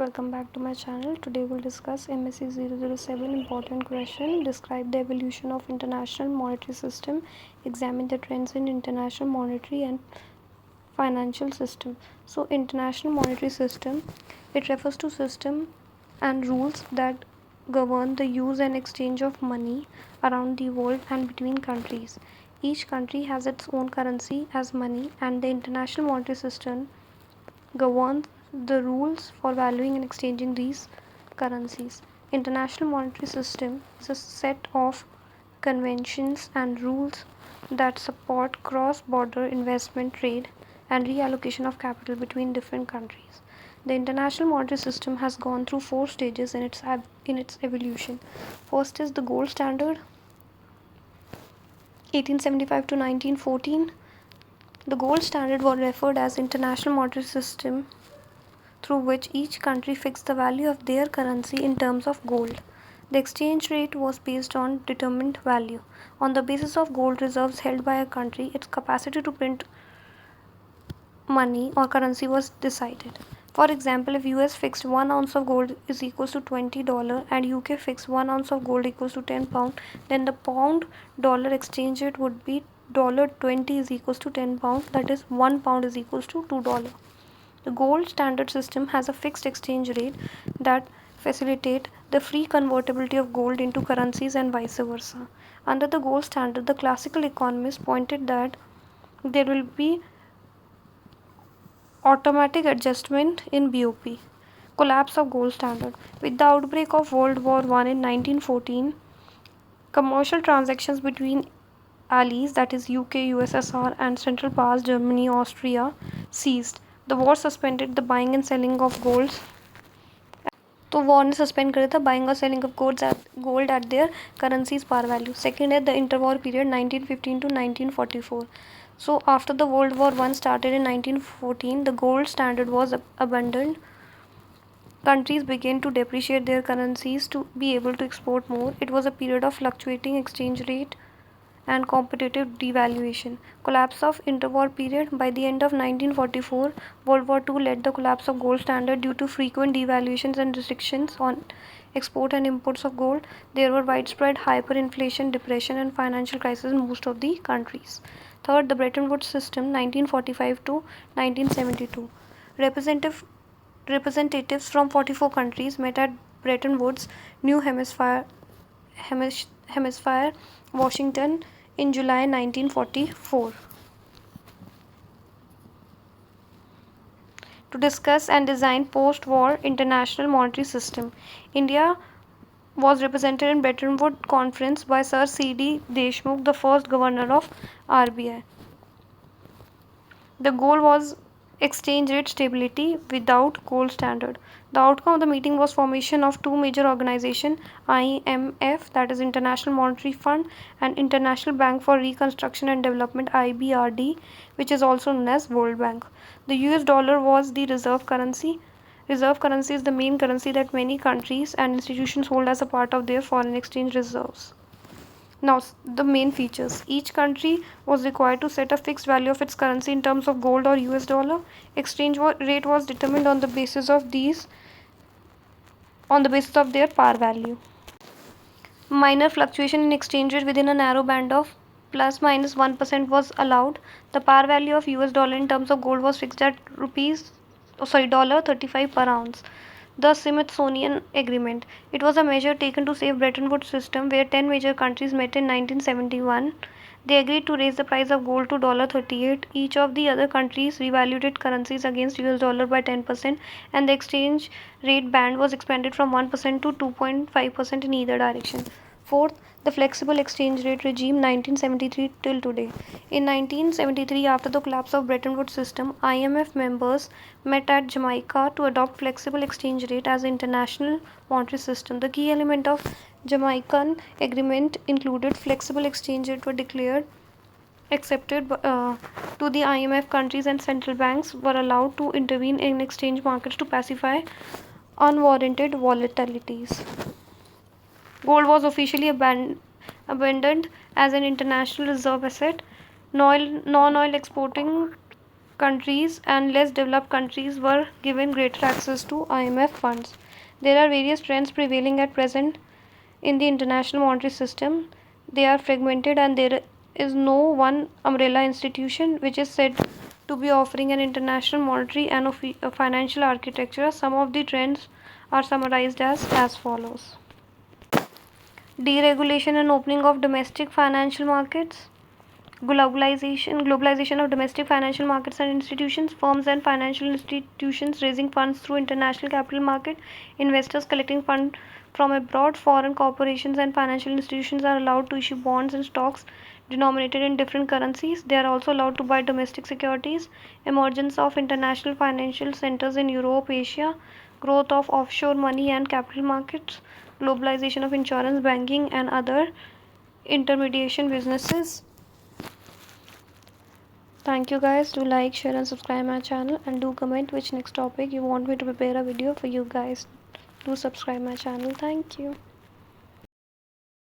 welcome back to my channel. Today we'll discuss MSc 007 important question. Describe the evolution of international monetary system. Examine the trends in international monetary and financial system. So international monetary system, it refers to system and rules that govern the use and exchange of money around the world and between countries. Each country has its own currency as money, and the international monetary system governs the rules for valuing and exchanging these currencies. International monetary system is a set of conventions and rules that support cross-border investment, trade, and reallocation of capital between different countries. The international monetary system has gone through four stages in its evolution. First is the gold standard, 1875 to 1914. The gold standard was referred as international monetary system through which each country fixed the value of their currency in terms of gold. The exchange rate was based on determined value. On the basis of gold reserves held by a country, its capacity to print money or currency was decided. For example, if US fixed 1 ounce of gold is equals to $20 and UK fixed 1 ounce of gold equals to 10 pound, then the pound dollar exchange rate would be $20 is equals to 10 pound, that is 1 pound is equals to $2. The gold standard system has a fixed exchange rate that facilitate the free convertibility of gold into currencies and vice versa. Under the gold standard, the classical economists pointed that there will be automatic adjustment in BOP. Collapse of gold standard. With the outbreak of World War I in 1914, commercial transactions between allies, that is UK, USSR, and Central Powers Germany, Austria, ceased. The war suspended the buying and selling of gold. तो war ने suspend करे था buying और selling of gold at their currencies par value. Second है the interwar period 1915 to 1944. So after the World War I started in 1914, the gold standard was abandoned. Countries began to depreciate their currencies to be able to export more. It was a period of fluctuating exchange rate and competitive devaluation. Collapse of interwar period. By the end of 1944, World War II led the collapse of gold standard due to frequent devaluations and restrictions on export and imports of gold. There were widespread hyperinflation, depression, and financial crisis in most of the countries. Third, the Bretton Woods system, 1945 to 1972. Representatives from 44 countries met at Bretton Woods, New Hemisphere, Washington, in July 1944 to discuss and design post-war international monetary system. India was represented in Bretton Woods Conference by Sir C.D. Deshmukh, the first governor of RBI. The goal was exchange rate stability without gold standard. The outcome of the meeting was formation of two major organizations, IMF, that is International Monetary Fund, and International Bank for Reconstruction and Development, IBRD, which is also known as World Bank. The US dollar was the reserve currency. Reserve currency is the main currency that many countries and institutions hold as a part of their foreign exchange reserves. Now, the main features. Each country was required to set a fixed value of its currency in terms of gold or US dollar. Exchange rate was determined on the basis of their par value. Minor fluctuation in exchange rate within a narrow band of plus minus 1% was allowed. The par value of US dollar in terms of gold was fixed at $35 per ounce. The Smithsonian Agreement. It was a measure taken to save Bretton Woods system where 10 major countries met in 1971. They agreed to raise the price of gold to $38. Each of the other countries revalued currencies against US dollar by 10%, and the exchange rate band was expanded from 1% to 2.5% in either direction. Fourth, the flexible exchange rate regime 1973 till today. In 1973, after the collapse of Bretton Woods system, IMF members met at Jamaica to adopt flexible exchange rate as international monetary system. The key element of Jamaican agreement included flexible exchange rate were declared accepted to the IMF countries, and central banks were allowed to intervene in exchange markets to pacify unwarranted volatilities. Gold was officially abandoned as an international reserve asset. Non-oil exporting countries and less developed countries were given greater access to IMF funds. There are various trends prevailing at present in the international monetary system. They are fragmented and there is no one umbrella institution which is said to be offering an international monetary and a financial architecture. Some of the trends are summarized as follows. Deregulation and opening of domestic financial markets. Globalization of domestic financial markets and institutions, firms and financial institutions raising funds through international capital market, investors collecting funds from abroad, foreign corporations and financial institutions are allowed to issue bonds and stocks denominated in different currencies. They are also allowed to buy domestic securities. Emergence of international financial centers in Europe, Asia, growth of offshore money and capital markets, globalization of insurance, banking and other intermediation businesses. Thank you guys. Do like, share and subscribe my channel, and do comment which next topic you want me to prepare a video for you guys. Do subscribe my channel. Thank you.